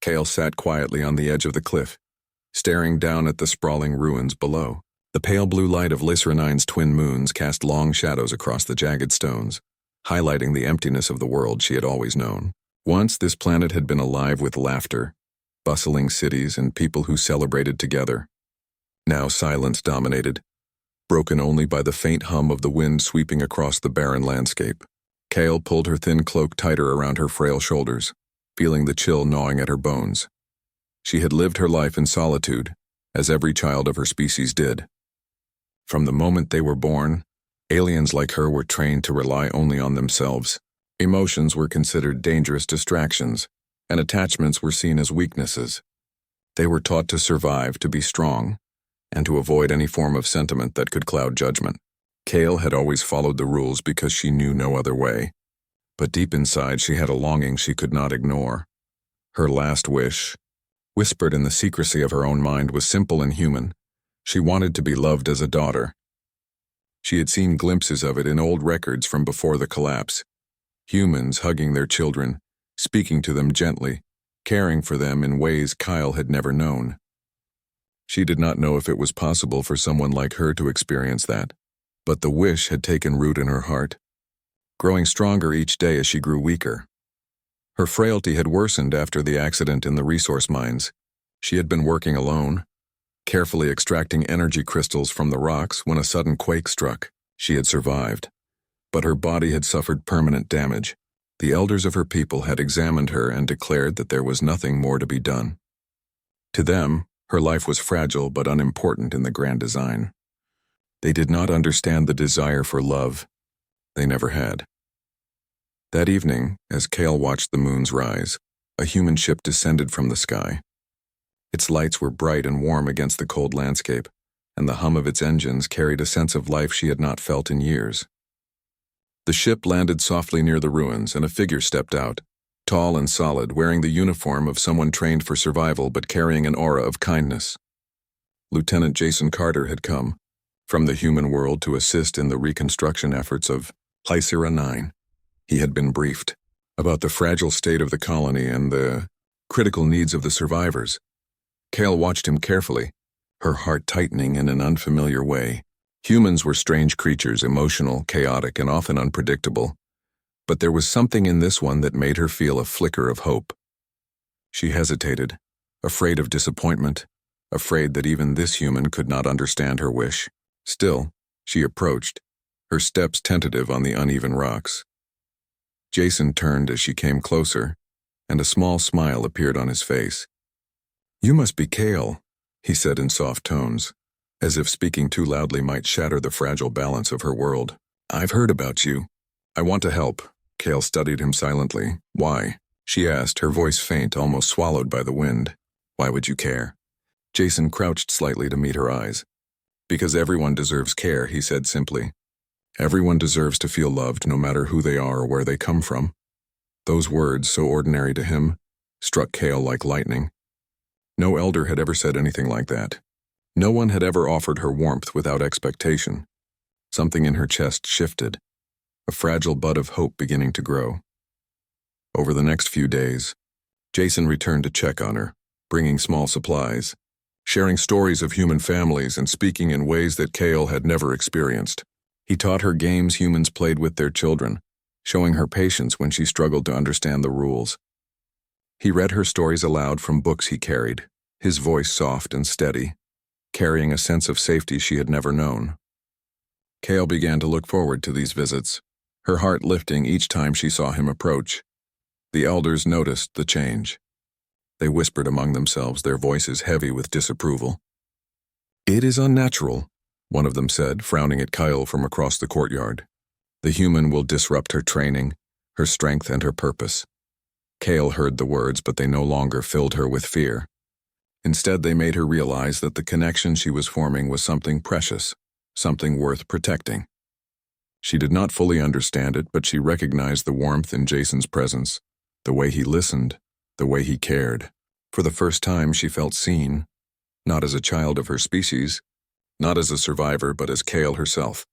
Kale sat quietly on the edge of the cliff, staring down at the sprawling ruins below. The pale blue light of Lysranine's twin moons cast long shadows across the jagged stones, highlighting the emptiness of the world she had always known. Once this planet had been alive with laughter, bustling cities, and people who celebrated together. Now silence dominated, broken only by the faint hum of the wind sweeping across the barren landscape. Kale pulled her thin cloak tighter around her frail shoulders, feeling the chill gnawing at her bones. She had lived her life in solitude, as every child of her species did. From the moment they were born, aliens like her were trained to rely only on themselves. Emotions were considered dangerous distractions, and attachments were seen as weaknesses. They were taught to survive, to be strong, and to avoid any form of sentiment that could cloud judgment. Kale had always followed the rules because she knew no other way. But deep inside she had a longing she could not ignore. Her last wish, whispered in the secrecy of her own mind, was simple and human. She wanted to be loved as a daughter. She had seen glimpses of it in old records from before the collapse. Humans hugging their children, speaking to them gently, caring for them in ways Kyle had never known. She did not know if it was possible for someone like her to experience that, but the wish had taken root in her heart, growing stronger each day as she grew weaker. Her frailty had worsened after the accident in the resource mines. She had been working alone, carefully extracting energy crystals from the rocks when a sudden quake struck. She had survived, but her body had suffered permanent damage. The elders of her people had examined her and declared that there was nothing more to be done. To them, her life was fragile but unimportant in the grand design. They did not understand the desire for love. They never had. That evening, as Kale watched the moons rise, a human ship descended from the sky. Its lights were bright and warm against the cold landscape, and the hum of its engines carried a sense of life she had not felt in years. The ship landed softly near the ruins, and a figure stepped out, tall and solid, wearing the uniform of someone trained for survival but carrying an aura of kindness. Lieutenant Jason Carter had come from the human world to assist in the reconstruction efforts of Lysira 9. He had been briefed about the fragile state of the colony and the critical needs of the survivors. Kale watched him carefully, her heart tightening in an unfamiliar way. Humans were strange creatures, emotional, chaotic, and often unpredictable. But there was something in this one that made her feel a flicker of hope. She hesitated, afraid of disappointment, afraid that even this human could not understand her wish. Still, she approached, her steps tentative on the uneven rocks. Jason turned as she came closer, and a small smile appeared on his face. "You must be Kale," he said in soft tones, as if speaking too loudly might shatter the fragile balance of her world. "I've heard about you. I want to help." Kale studied him silently. "Why?" she asked, her voice faint, almost swallowed by the wind. "Why would you care?" Jason crouched slightly to meet her eyes. "Because everyone deserves care," he said simply. "Everyone deserves to feel loved, no matter who they are or where they come from." Those words, so ordinary to him, struck Kale like lightning. No elder had ever said anything like that. No one had ever offered her warmth without expectation. Something in her chest shifted, a fragile bud of hope beginning to grow. Over the next few days, Jason returned to check on her, bringing small supplies, sharing stories of human families and speaking in ways that Kale had never experienced. He taught her games humans played with their children, showing her patience when she struggled to understand the rules. He read her stories aloud from books he carried, his voice soft and steady, carrying a sense of safety she had never known. Kale began to look forward to these visits, her heart lifting each time she saw him approach. The elders noticed the change. They whispered among themselves, their voices heavy with disapproval. "It is unnatural," one of them said, frowning at Kyle from across the courtyard. "The human will disrupt her training, her strength, and her purpose." Kale heard the words, but they no longer filled her with fear. Instead, they made her realize that the connection she was forming was something precious, something worth protecting. She did not fully understand it, but she recognized the warmth in Jason's presence, the way he listened, the way he cared. For the first time, she felt seen, not as a child of her species, not as a survivor, but as Kale herself.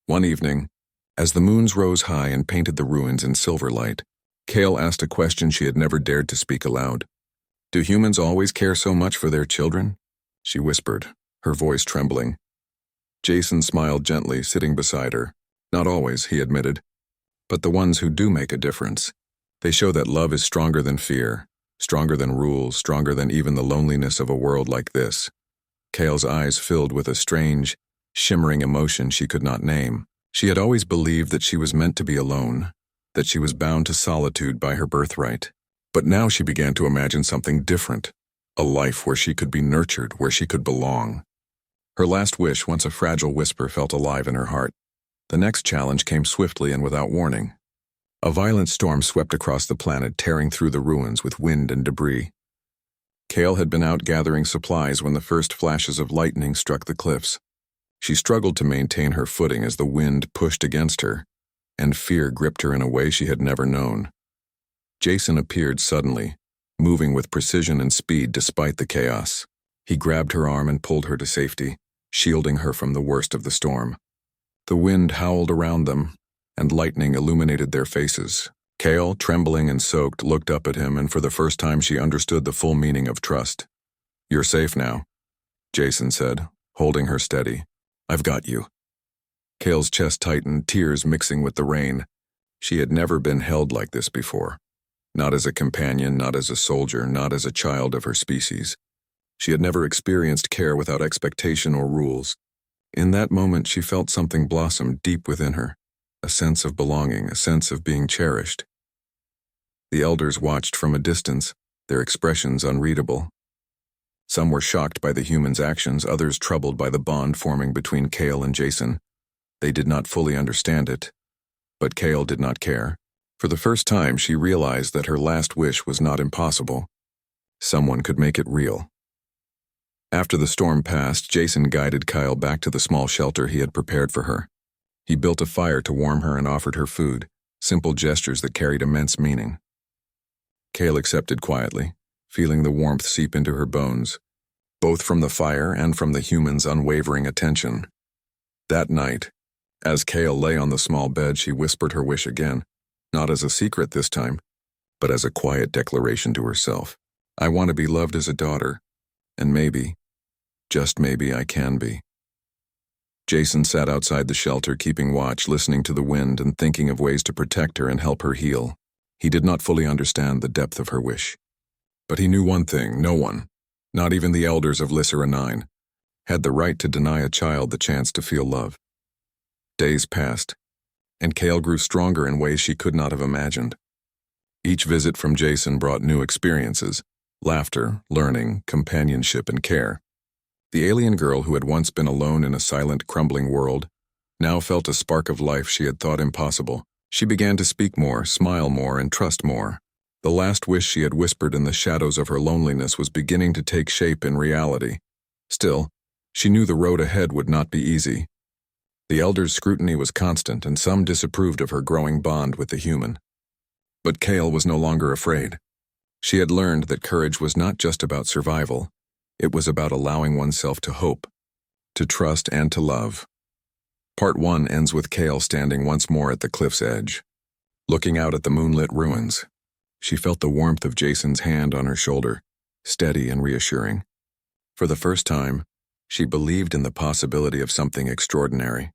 One evening, as the moons rose high and painted the ruins in silver light, Kale asked a question she had never dared to speak aloud. Do humans always care so much for their children? She whispered, her voice trembling. Jason smiled gently, sitting beside her. Not always, he admitted. But the ones who do make a difference. They show that love is stronger than fear, stronger than rules, stronger than even the loneliness of a world like this. Kale's eyes filled with a strange, shimmering emotion she could not name. She had always believed that she was meant to be alone, that she was bound to solitude by her birthright. But now she began to imagine something different, a life where she could be nurtured, where she could belong. Her last wish, once a fragile whisper, felt alive in her heart. The next challenge came swiftly and without warning. A violent storm swept across the planet, tearing through the ruins with wind and debris. Kale had been out gathering supplies when the first flashes of lightning struck the cliffs. She struggled to maintain her footing as the wind pushed against her, and fear gripped her in a way she had never known. Jason appeared suddenly, moving with precision and speed despite the chaos. He grabbed her arm and pulled her to safety, shielding her from the worst of the storm. The wind howled around them, and lightning illuminated their faces. Kale, trembling and soaked, looked up at him, and for the first time she understood the full meaning of trust. "You're safe now," Jason said, holding her steady. "I've got you." Kale's chest tightened, tears mixing with the rain. She had never been held like this before. Not as a companion, not as a soldier, not as a child of her species. She had never experienced care without expectation or rules. In that moment, she felt something blossom deep within her, a sense of belonging, a sense of being cherished. The elders watched from a distance, their expressions unreadable. Some were shocked by the humans' actions, others troubled by the bond forming between Kale and Jason. They did not fully understand it, but Kale did not care. For the first time, she realized that her last wish was not impossible. Someone could make it real. After the storm passed, Jason guided Kyle back to the small shelter he had prepared for her. He built a fire to warm her and offered her food, simple gestures that carried immense meaning. Kale accepted quietly, feeling the warmth seep into her bones, both from the fire and from the humans' unwavering attention. That night, as Kale lay on the small bed, she whispered her wish again, not as a secret this time, but as a quiet declaration to herself. "I want to be loved as a daughter, and maybe, just maybe, I can be." Jason sat outside the shelter, keeping watch, listening to the wind and thinking of ways to protect her and help her heal. He did not fully understand the depth of her wish. But he knew one thing: no one, not even the elders of Lysera 9, had the right to deny a child the chance to feel love. Days passed, and Kale grew stronger in ways she could not have imagined. Each visit from Jason brought new experiences: laughter, learning, companionship, and care. The alien girl who had once been alone in a silent, crumbling world now felt a spark of life she had thought impossible. She began to speak more, smile more, and trust more. The last wish she had whispered in the shadows of her loneliness was beginning to take shape in reality. Still, she knew the road ahead would not be easy. The elders' scrutiny was constant, and some disapproved of her growing bond with the human. But Kale was no longer afraid. She had learned that courage was not just about survival. It was about allowing oneself to hope, to trust, and to love. Part 1 ends with Kale standing once more at the cliff's edge, looking out at the moonlit ruins. She felt the warmth of Jason's hand on her shoulder, steady and reassuring. For the first time, she believed in the possibility of something extraordinary.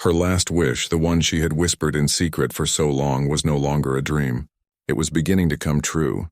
Her last wish, the one she had whispered in secret for so long, was no longer a dream. It was beginning to come true,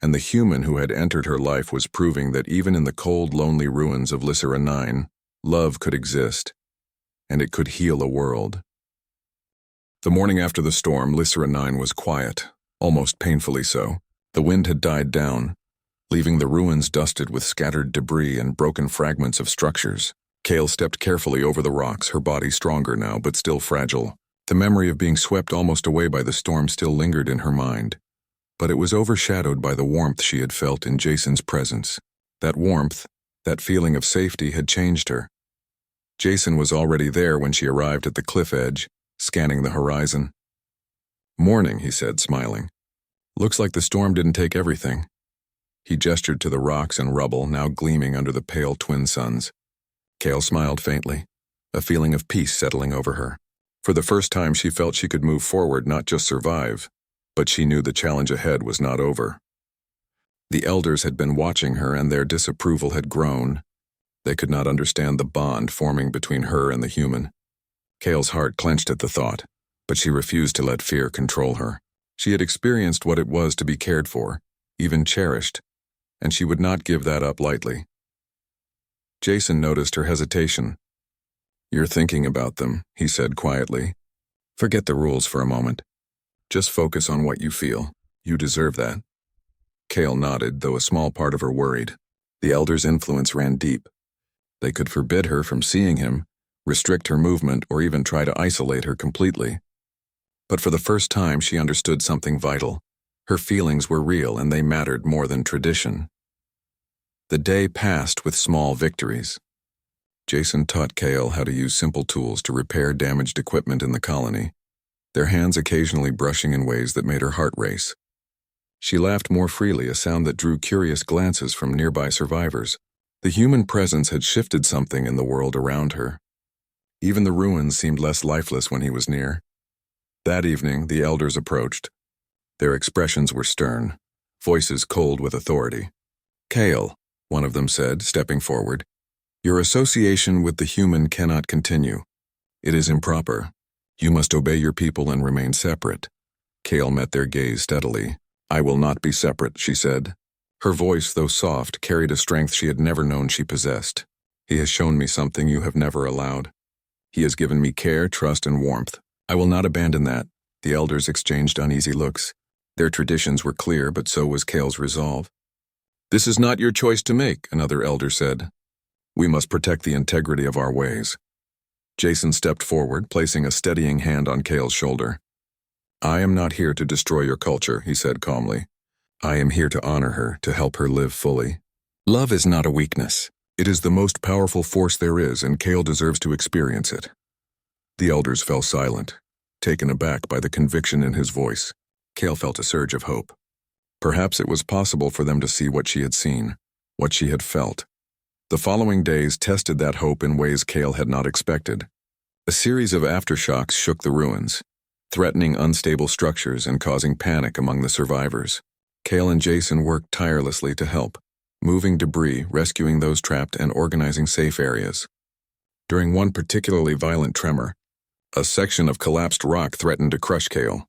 and the human who had entered her life was proving that even in the cold, lonely ruins of Lysera 9, love could exist, and it could heal a world. The morning after the storm, Lysera 9 was quiet, almost painfully so. The wind had died down, leaving the ruins dusted with scattered debris and broken fragments of structures. Kale stepped carefully over the rocks, her body stronger now, but still fragile. The memory of being swept almost away by the storm still lingered in her mind, but it was overshadowed by the warmth she had felt in Jason's presence. That warmth, that feeling of safety, had changed her. Jason was already there when she arrived at the cliff edge, scanning the horizon. "Morning," he said, smiling. "Looks like the storm didn't take everything." He gestured to the rocks and rubble, now gleaming under the pale twin suns. Kale smiled faintly, a feeling of peace settling over her. For the first time, she felt she could move forward, not just survive, but she knew the challenge ahead was not over. The elders had been watching her and their disapproval had grown. They could not understand the bond forming between her and the human. Kale's heart clenched at the thought, but she refused to let fear control her. She had experienced what it was to be cared for, even cherished, and she would not give that up lightly. Jason noticed her hesitation. "You're thinking about them," he said quietly. "Forget the rules for a moment. Just focus on what you feel. You deserve that." Kale nodded, though a small part of her worried. The elders' influence ran deep. They could forbid her from seeing him, restrict her movement, or even try to isolate her completely. But for the first time, she understood something vital. Her feelings were real, and they mattered more than tradition. The day passed with small victories. Jason taught Kale how to use simple tools to repair damaged equipment in the colony, their hands occasionally brushing in ways that made her heart race. She laughed more freely, a sound that drew curious glances from nearby survivors. The human presence had shifted something in the world around her. Even the ruins seemed less lifeless when he was near. That evening, the elders approached. Their expressions were stern, voices cold with authority. "Kale," one of them said, stepping forward, "your association with the human cannot continue. It is improper. You must obey your people and remain separate." Kale met their gaze steadily. "I will not be separate," she said. Her voice, though soft, carried a strength she had never known she possessed. "He has shown me something you have never allowed. He has given me care, trust, and warmth. I will not abandon that." The elders exchanged uneasy looks. Their traditions were clear, but so was Kale's resolve. "This is not your choice to make," another elder said. "We must protect the integrity of our ways." Jason stepped forward, placing a steadying hand on Kale's shoulder. "I am not here to destroy your culture," he said calmly. "I am here to honor her, to help her live fully. Love is not a weakness. It is the most powerful force there is, and Kale deserves to experience it." The elders fell silent, taken aback by the conviction in his voice. Kale felt a surge of hope. Perhaps it was possible for them to see what she had seen, what she had felt. The following days tested that hope in ways Kale had not expected. A series of aftershocks shook the ruins, threatening unstable structures and causing panic among the survivors. Kale and Jason worked tirelessly to help, moving debris, rescuing those trapped, and organizing safe areas. During one particularly violent tremor, a section of collapsed rock threatened to crush Kale.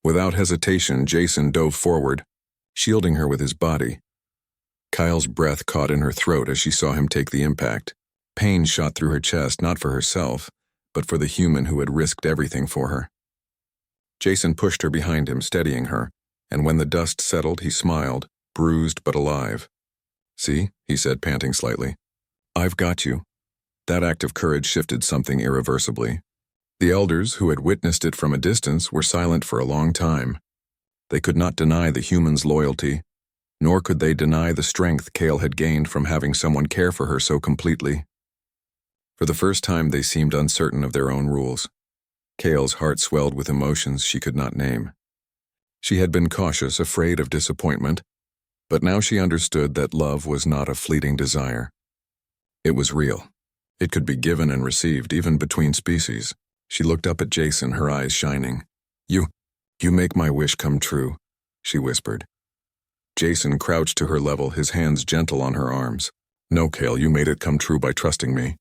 Without hesitation, Jason dove forward, shielding her with his body. Kyle's breath caught in her throat as she saw him take the impact. Pain shot through her chest, not for herself, but for the human who had risked everything for her. Jason pushed her behind him, steadying her, and when the dust settled, he smiled, bruised but alive. "See," he said, panting slightly. "I've got you." That act of courage shifted something irreversibly. The elders, who had witnessed it from a distance, were silent for a long time. They could not deny the human's loyalty, nor could they deny the strength Kale had gained from having someone care for her so completely. For the first time, they seemed uncertain of their own rules. Kale's heart swelled with emotions she could not name. She had been cautious, afraid of disappointment, but now she understood that love was not a fleeting desire. It was real. It could be given and received, even between species. She looked up at Jason, her eyes shining. You make my wish come true," she whispered. Jason crouched to her level, his hands gentle on her arms. "No, Kale, you made it come true by trusting me.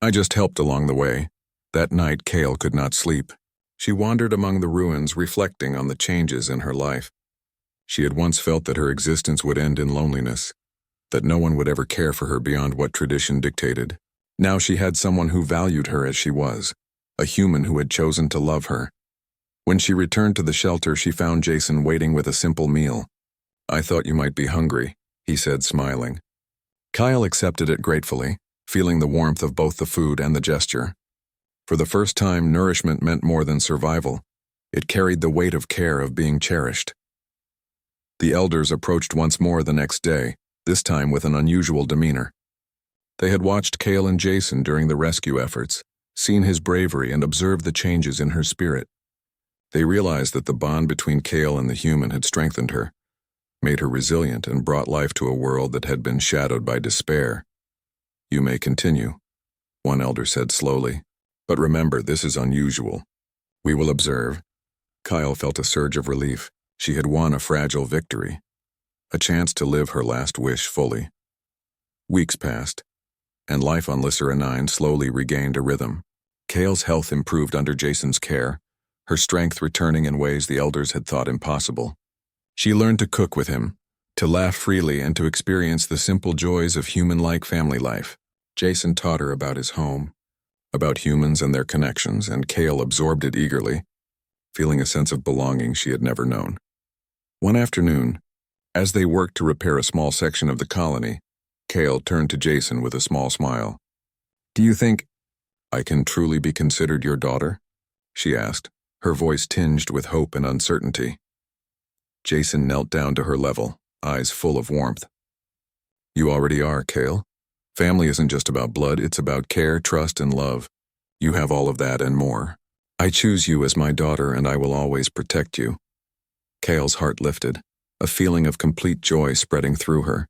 I just helped along the way." That night, Kale could not sleep. She wandered among the ruins, reflecting on the changes in her life. She had once felt that her existence would end in loneliness, that no one would ever care for her beyond what tradition dictated. Now she had someone who valued her as she was, a human who had chosen to love her. When she returned to the shelter, she found Jason waiting with a simple meal. "I thought you might be hungry," he said, smiling. Kyle accepted it gratefully, feeling the warmth of both the food and the gesture. For the first time, nourishment meant more than survival. It carried the weight of care, of being cherished. The elders approached once more the next day, this time with an unusual demeanor. They had watched Kale and Jason during the rescue efforts, seen his bravery, and observed the changes in her spirit. They realized that the bond between Kale and the human had strengthened her, made her resilient, and brought life to a world that had been shadowed by despair. "You may continue," one elder said slowly. "But remember, this is unusual. We will observe." Kyle felt a surge of relief. She had won a fragile victory. a chance to live her last wish fully. Weeks passed, and life on Lysera 9 slowly regained a rhythm. Kale's health improved under Jason's care, her strength returning in ways the elders had thought impossible. She learned to cook with him, to laugh freely, and to experience the simple joys of human-like family life. Jason taught her about his home, about humans and their connections, and Kale absorbed it eagerly, feeling a sense of belonging she had never known. One afternoon, as they worked to repair a small section of the colony, Kale turned to Jason with a small smile. "Do you think I can truly be considered your daughter?" she asked, her voice tinged with hope and uncertainty. Jason knelt down to her level, eyes full of warmth. "You already are, Kale. Family isn't just about blood, it's about care, trust, and love. You have all of that and more. I choose you as my daughter, and I will always protect you." Kale's heart lifted, a feeling of complete joy spreading through her.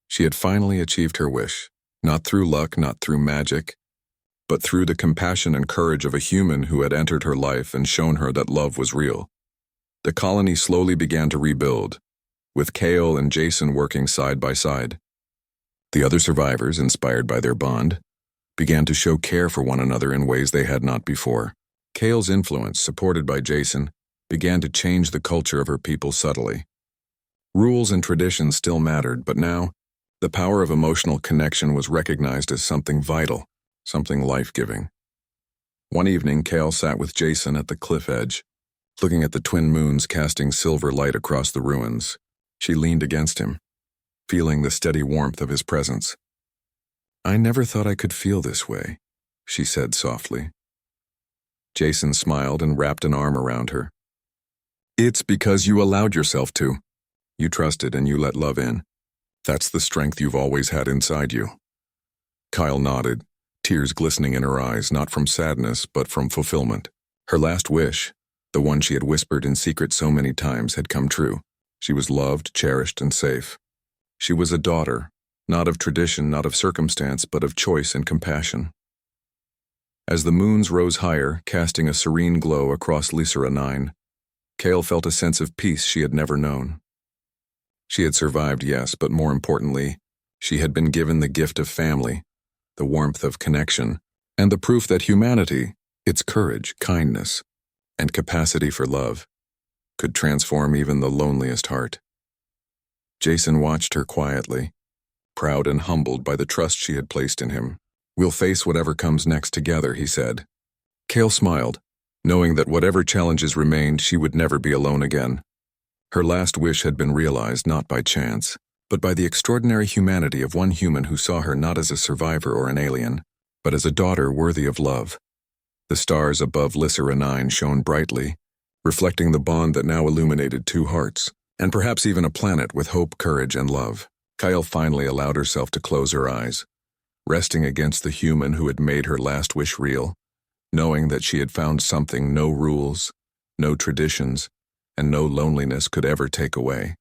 She had finally achieved her wish, not through luck, not through magic, but through the compassion and courage of a human who had entered her life and shown her that love was real. The colony slowly began to rebuild, with Kale and Jason working side by side. The other survivors, inspired by their bond, began to show care for one another in ways they had not before. Kale's influence, supported by Jason, began to change the culture of her people subtly. Rules and traditions still mattered, but now, the power of emotional connection was recognized as something vital, something life-giving. One evening, Kale sat with Jason at the cliff edge, looking at the twin moons casting silver light across the ruins. She leaned against him, feeling the steady warmth of his presence. "I never thought I could feel this way," she said softly. Jason smiled and wrapped an arm around her. "It's because you allowed yourself to. You trusted and you let love in. That's the strength you've always had inside you." Kyle nodded, tears glistening in her eyes, not from sadness, but from fulfillment. Her last wish, the one she had whispered in secret so many times, had come true. She was loved, cherished, and safe. She was a daughter, not of tradition, not of circumstance, but of choice and compassion. As the moons rose higher, casting a serene glow across Lysera 9, Kale felt a sense of peace she had never known. She had survived, yes, but more importantly, she had been given the gift of family, the warmth of connection, and the proof that humanity, its courage, kindness, and capacity for love, could transform even the loneliest heart. Jason watched her quietly, proud and humbled by the trust she had placed in him. "We'll face whatever comes next together," he said. Kale smiled, knowing that whatever challenges remained, she would never be alone again. Her last wish had been realized not by chance, but by the extraordinary humanity of one human who saw her not as a survivor or an alien, but as a daughter worthy of love. The stars above Lysera 9 shone brightly, reflecting the bond that now illuminated two hearts, and perhaps even a planet with hope, courage, and love. Kyle finally allowed herself to close her eyes, resting against the human who had made her last wish real, knowing that she had found something no rules, no traditions, and no loneliness could ever take away.